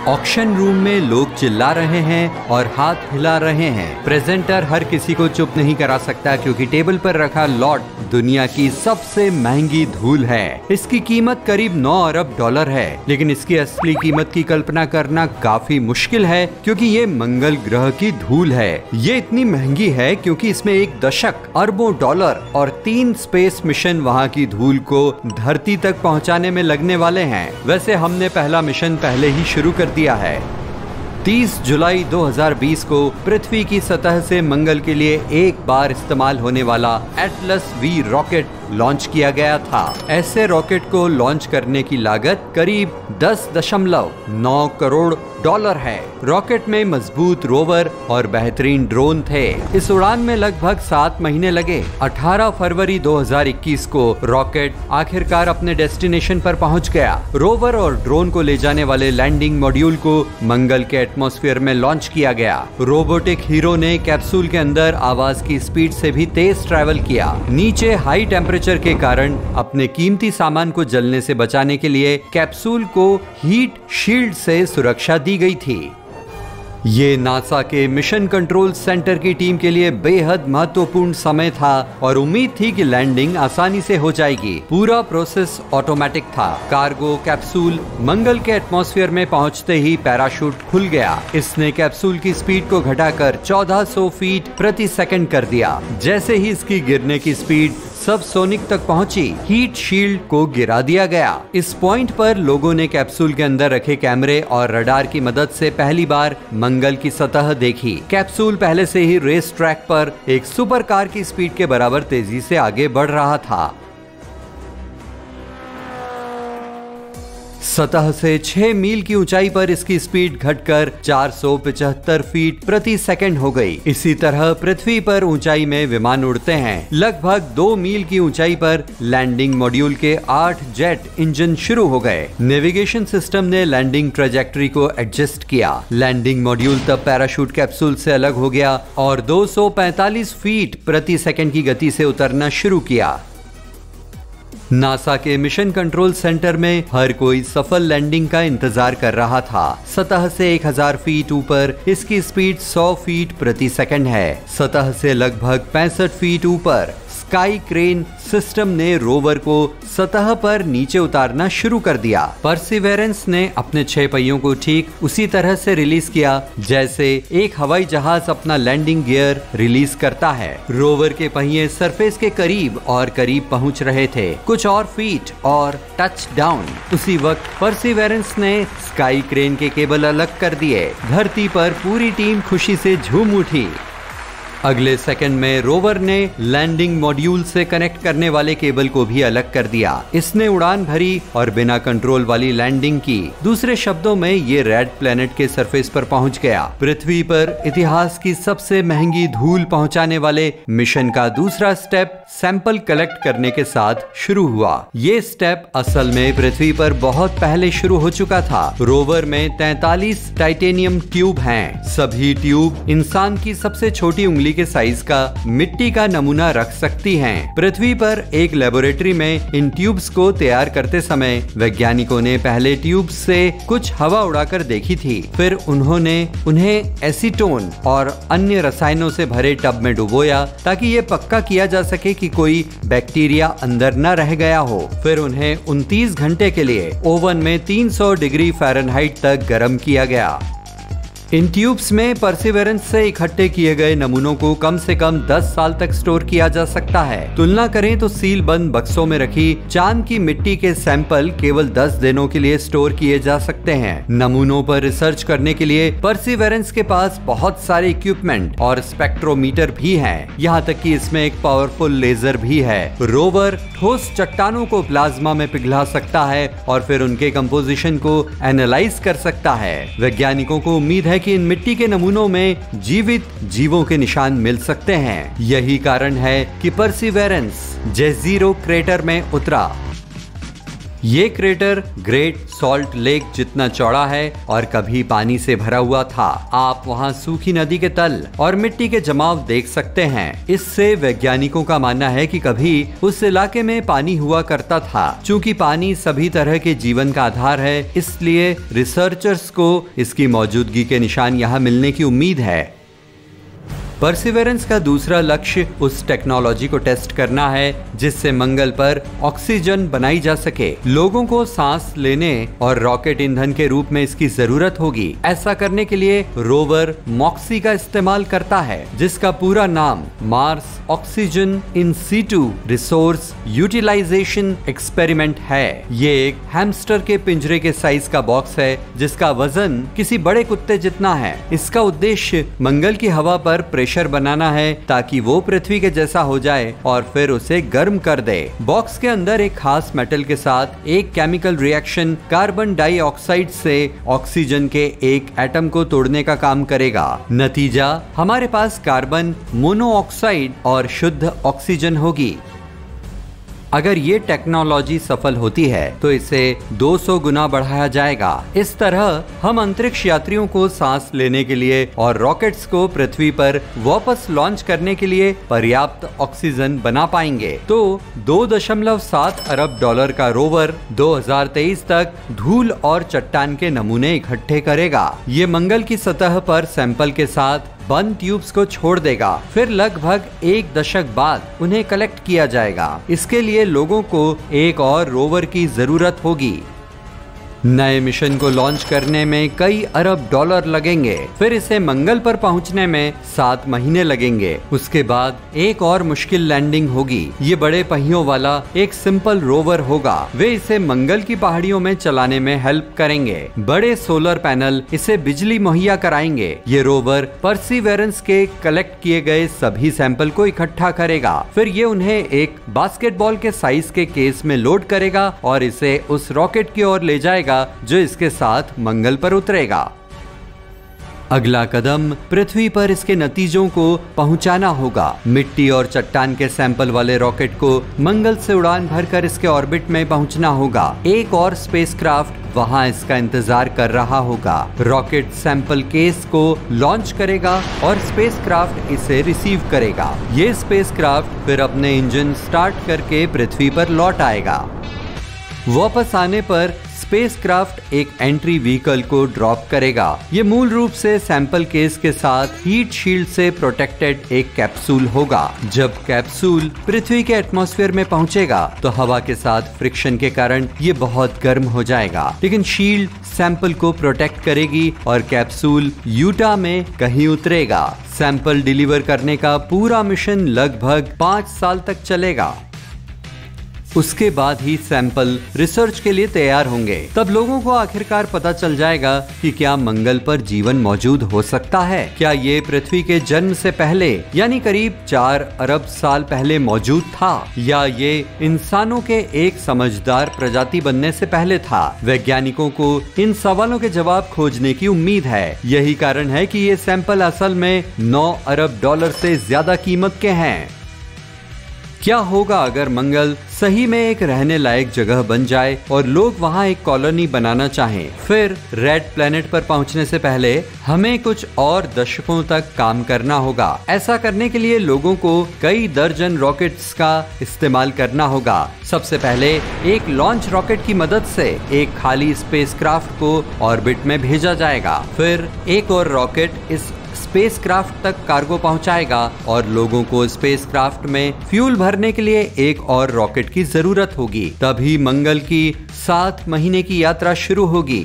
Auction room में लोग चिल्ला रहे हैं और हाथ हिला रहे हैं। प्रेजेंटर हर किसी को चुप नहीं करा सकता क्योंकि टेबल पर रखा लॉट दुनिया की सबसे महंगी धूल है। इसकी कीमत करीब 9 अरब डॉलर है, लेकिन इसकी असली कीमत की कल्पना करना काफी मुश्किल है क्योंकि ये मंगल ग्रह की धूल है। ये इतनी महंगी है क्योंकि इसमें 1 दशक अरबों डॉलर और 3 स्पेस मिशन वहाँ की धूल को धरती तक पहुँचाने में लगने वाले हैं। वैसे हमने पहला मिशन पहले ही शुरू कर दिया है। 30 जुलाई 2020 को पृथ्वी की सतह से मंगल के लिए एक बार इस्तेमाल होने वाला एटलस वी रॉकेट लॉन्च किया गया था। ऐसे रॉकेट को लॉन्च करने की लागत करीब 10.9 करोड़ डॉलर है। रॉकेट में मजबूत रोवर और बेहतरीन ड्रोन थे। इस उड़ान में लगभग 7 महीने लगे। 18 फरवरी 2021 को रॉकेट आखिरकार अपने डेस्टिनेशन पर पहुंच गया। रोवर और ड्रोन को ले जाने वाले लैंडिंग मॉड्यूल को मंगल के एटमॉस्फेयर में लॉन्च किया गया। रोबोटिक हीरो ने कैप्सूल के अंदर आवाज की स्पीड से भी तेज ट्रैवल किया। नीचे हाई टेम्परेचर के कारण अपने कीमती सामान को जलने से बचाने के लिए कैप्सूल को हीट शील्ड से सुरक्षा दी गई थी। ये नासा के मिशन कंट्रोल सेंटर की टीम के लिए बेहद महत्वपूर्ण समय था और उम्मीद थी कि लैंडिंग आसानी से हो जाएगी। पूरा प्रोसेस ऑटोमेटिक था। कार्गो कैप्सूल मंगल के एटमॉस्फेयर में पहुंचते ही पैराशूट खुल गया। इसने कैप्सूल की स्पीड को घटाकर 1400 फीट प्रति सेकंड कर दिया। जैसे ही इसकी गिरने की स्पीड सब सोनिक तक पहुंची, हीट शील्ड को गिरा दिया गया। इस पॉइंट पर लोगों ने कैप्सूल के अंदर रखे कैमरे और रडार की मदद से पहली बार मंगल की सतह देखी। कैप्सूल पहले से ही रेस ट्रैक पर एक सुपर कार की स्पीड के बराबर तेजी से आगे बढ़ रहा था। सतह से 6 मील की ऊंचाई पर इसकी स्पीड घटकर 475 फीट प्रति सेकंड हो गई। इसी तरह पृथ्वी पर ऊंचाई में विमान उड़ते हैं। लगभग 2 मील की ऊंचाई पर लैंडिंग मॉड्यूल के 8 जेट इंजन शुरू हो गए। नेविगेशन सिस्टम ने लैंडिंग ट्रेजेक्टरी को एडजस्ट किया। लैंडिंग मॉड्यूल तब पैराशूट कैप्सूल से अलग हो गया और 245 फीट प्रति सेकंड की गति से उतरना शुरू किया। नासा के मिशन कंट्रोल सेंटर में हर कोई सफल लैंडिंग का इंतजार कर रहा था। सतह से 1000 फीट ऊपर इसकी स्पीड 100 फीट प्रति सेकंड है। सतह से लगभग 65 फीट ऊपर स्काई क्रेन सिस्टम ने रोवर को सतह पर नीचे उतारना शुरू कर दिया। परसिवेरेंस ने अपने 6 पहियों को ठीक उसी तरह से रिलीज किया जैसे एक हवाई जहाज अपना लैंडिंग गियर रिलीज करता है। रोवर के पहिए सरफेस के करीब और करीब पहुंच रहे थे। कुछ और फीट और टच डाउन। उसी वक्त परसिवेरेंस ने स्काई क्रेन के केबल अलग कर दिए। धरती पर पूरी टीम खुशी से झूम उठी। अगले सेकंड में रोवर ने लैंडिंग मॉड्यूल से कनेक्ट करने वाले केबल को भी अलग कर दिया। इसने उड़ान भरी और बिना कंट्रोल वाली लैंडिंग की। दूसरे शब्दों में ये रेड प्लेनेट के सरफेस पर पहुंच गया। पृथ्वी पर इतिहास की सबसे महंगी धूल पहुंचाने वाले मिशन का दूसरा स्टेप सैंपल कलेक्ट करने के साथ शुरू हुआ। ये स्टेप असल में पृथ्वी पर बहुत पहले शुरू हो चुका था। रोवर में 43 टाइटेनियम ट्यूब हैं। सभी ट्यूब इंसान की सबसे छोटी उंगली के साइज का मिट्टी का नमूना रख सकती हैं। पृथ्वी पर एक लेबोरेटरी में इन ट्यूब्स को तैयार करते समय वैज्ञानिकों ने पहले ट्यूब्स से कुछ हवा उड़ाकर देखी थी। फिर उन्होंने उन्हें एसीटोन और अन्य रसायनों से भरे टब में डुबोया ताकि ये पक्का किया जा सके कि कोई बैक्टीरिया अंदर न रह गया हो। फिर उन्हें 29 घंटे के लिए ओवन में 300 डिग्री फ़ारेनहाइट तक गर्म किया गया। इन ट्यूब्स में परसिवेरेंस से इकट्ठे किए गए नमूनों को कम से कम 10 साल तक स्टोर किया जा सकता है। तुलना करें तो सील बंद बक्सों में रखी चांद की मिट्टी के सैंपल केवल 10 दिनों के लिए स्टोर किए जा सकते हैं। नमूनों पर रिसर्च करने के लिए परसिवेरेंस के पास बहुत सारे इक्विपमेंट और स्पेक्ट्रोमीटर भी हैं। यहाँ तक कि इसमें एक पावरफुल लेजर भी है। रोवर ठोस चट्टानों को प्लाज्मा में पिघला सकता है और फिर उनके कंपोजिशन को एनालाइज कर सकता है। वैज्ञानिकों को उम्मीद है कि इन मिट्टी के नमूनों में जीवित जीवों के निशान मिल सकते हैं। यही कारण है कि परसिवेरेंस जेज़ीरो क्रेटर में उतरा। ये क्रेटर ग्रेट सॉल्ट लेक जितना चौड़ा है और कभी पानी से भरा हुआ था। आप वहाँ सूखी नदी के तल और मिट्टी के जमाव देख सकते हैं। इससे वैज्ञानिकों का मानना है कि कभी उस इलाके में पानी हुआ करता था। चूंकि पानी सभी तरह के जीवन का आधार है, इसलिए रिसर्चर्स को इसकी मौजूदगी के निशान यहाँ मिलने की उम्मीद है। परसिवेरेंस का दूसरा लक्ष्य उस टेक्नोलॉजी को टेस्ट करना है जिससे मंगल पर ऑक्सीजन बनाई जा सके। लोगों को सांस लेने और रॉकेट ईंधन के रूप में इसकी जरूरत होगी। ऐसा करने के लिए रोवर मॉक्सी का इस्तेमाल करता है, जिसका पूरा नाम Mars oxygen in situ resource utilisation experiment है। ये एक हैमस्टर के पिंजरे के साइज का बॉक्स है जिसका वजन किसी बड़े कुत्ते जितना है। इसका उद्देश्य मंगल की हवा पर प्रेशर बनाना है ताकि वो पृथ्वी के जैसा हो जाए और फिर उसे गर्म कर दे। बॉक्स के अंदर एक खास मेटल के साथ एक केमिकल रिएक्शन कार्बन डाइऑक्साइड से ऑक्सीजन के एक एटम को तोड़ने का काम करेगा। नतीजा हमारे पास कार्बन मोनोऑक्साइड और शुद्ध ऑक्सीजन होगी। अगर ये टेक्नोलॉजी सफल होती है तो इसे 200 गुना बढ़ाया जाएगा। इस तरह हम अंतरिक्ष यात्रियों को सांस लेने के लिए और रॉकेट्स को पृथ्वी पर वापस लॉन्च करने के लिए पर्याप्त ऑक्सीजन बना पाएंगे। तो $2.7 अरब का रोवर 2023 तक धूल और चट्टान के नमूने इकट्ठे करेगा। ये मंगल की सतह पर सैंपल के साथ बंद ट्यूब्स को छोड़ देगा। फिर लगभग 1 दशक बाद उन्हें कलेक्ट किया जाएगा। इसके लिए लोगों को एक और रोवर की जरूरत होगी। नए मिशन को लॉन्च करने में कई अरब डॉलर लगेंगे। फिर इसे मंगल पर पहुंचने में 7 महीने लगेंगे। उसके बाद एक और मुश्किल लैंडिंग होगी। ये बड़े पहियों वाला एक सिंपल रोवर होगा। वे इसे मंगल की पहाड़ियों में चलाने में हेल्प करेंगे। बड़े सोलर पैनल इसे बिजली मुहैया कराएंगे। ये रोवर परसिवेरेंस के कलेक्ट किए गए सभी सैंपल को इकट्ठा करेगा। फिर ये उन्हें एक बास्केटबॉल के साइज के केस में लोड करेगा और इसे उस रॉकेट की ओर ले जाएगा जो इसके साथ मंगल पर उतरेगा। अगला कदम पृथ्वी पर इसके नतीजों को पहुंचाना होगा। मिट्टी और चट्टान के सैंपल वाले रॉकेट को मंगल से उड़ान भरकर इसके ऑर्बिट में पहुंचना होगा। एक और स्पेसक्राफ्ट वहां इसका इंतजार कर रहा होगा। रॉकेट सैंपल केस को लॉन्च करेगा और स्पेसक्राफ्ट इसे रिसीव करेगा। ये स्पेसक्राफ्ट फिर अपने इंजन स्टार्ट करके पृथ्वी पर लौट आएगा। वापस आने पर स्पेसक्राफ्ट एक एंट्री व्हीकल को ड्रॉप करेगा। ये मूल रूप से सैंपल केस के साथ हीट शील्ड से प्रोटेक्टेड एक कैप्सूल होगा। जब कैप्सूल पृथ्वी के एटमॉस्फेयर में पहुंचेगा तो हवा के साथ फ्रिक्शन के कारण ये बहुत गर्म हो जाएगा, लेकिन शील्ड सैंपल को प्रोटेक्ट करेगी और कैप्सूल यूटा में कहीं उतरेगा। सैंपल डिलीवर करने का पूरा मिशन लगभग 5 साल तक चलेगा। उसके बाद ही सैंपल रिसर्च के लिए तैयार होंगे। तब लोगों को आखिरकार पता चल जाएगा कि क्या मंगल पर जीवन मौजूद हो सकता है। क्या ये पृथ्वी के जन्म से पहले यानी करीब 4 अरब साल पहले मौजूद था, या ये इंसानों के एक समझदार प्रजाति बनने से पहले था। वैज्ञानिकों को इन सवालों के जवाब खोजने की उम्मीद है। यही कारण है कि ये सैंपल असल में $9 अरब से ज्यादा कीमत के हैं। क्या होगा अगर मंगल सही में एक रहने लायक जगह बन जाए और लोग वहां एक कॉलोनी बनाना चाहें? फिर रेड प्लेनेट पर पहुंचने से पहले हमें कुछ और दशकों तक काम करना होगा। ऐसा करने के लिए लोगों को कई दर्जन रॉकेट्स का इस्तेमाल करना होगा। सबसे पहले एक लॉन्च रॉकेट की मदद से एक खाली स्पेसक्राफ्ट को ऑर्बिट में भेजा जाएगा। फिर एक और रॉकेट इस स्पेसक्राफ्ट तक कार्गो पहुंचाएगा और लोगों को स्पेसक्राफ्ट में फ्यूल भरने के लिए एक और रॉकेट की जरूरत होगी। तभी मंगल की 7 महीने की यात्रा शुरू होगी।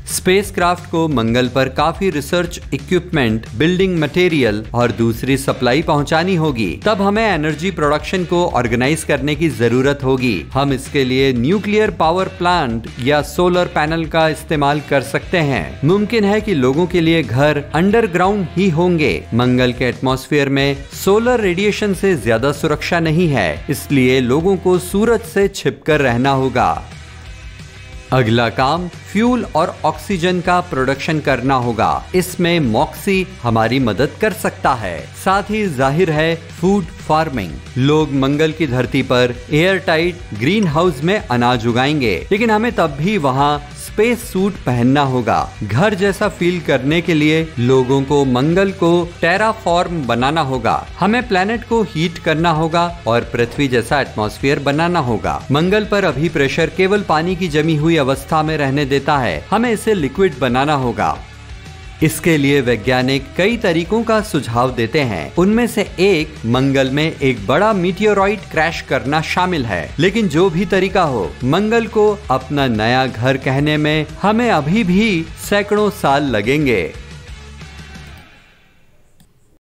स्पेसक्राफ्ट को मंगल पर काफी रिसर्च इक्विपमेंट, बिल्डिंग मटेरियल और दूसरी सप्लाई पहुंचानी होगी। तब हमें एनर्जी प्रोडक्शन को ऑर्गेनाइज करने की जरूरत होगी। हम इसके लिए न्यूक्लियर पावर प्लांट या सोलर पैनल का इस्तेमाल कर सकते हैं। मुमकिन है कि लोगों के लिए घर अंडरग्राउंड ही होंगे। मंगल के एटमॉस्फेयर में सोलर रेडिएशन से ज्यादा सुरक्षा नहीं है, इसलिए लोगों को सूरज से छिपकर रहना होगा। अगला काम फ्यूल और ऑक्सीजन का प्रोडक्शन करना होगा। इसमें मॉक्सी हमारी मदद कर सकता है। साथ ही जाहिर है फूड फार्मिंग। लोग मंगल की धरती पर एयर टाइट ग्रीन हाउस में अनाज उगाएंगे, लेकिन हमें तब भी वहाँ स्पेस सूट पहनना होगा। घर जैसा फील करने के लिए लोगों को मंगल को टेराफॉर्म बनाना होगा। हमें प्लेनेट को हीट करना होगा और पृथ्वी जैसा एटमॉस्फेयर बनाना होगा। मंगल पर अभी प्रेशर केवल पानी की जमी हुई अवस्था में रहने देता है। हमें इसे लिक्विड बनाना होगा। इसके लिए वैज्ञानिक कई तरीकों का सुझाव देते हैं। उनमें से एक मंगल में एक बड़ा मीटियोरॉइड क्रैश करना शामिल है। लेकिन जो भी तरीका हो, मंगल को अपना नया घर कहने में हमें अभी भी सैकड़ों साल लगेंगे।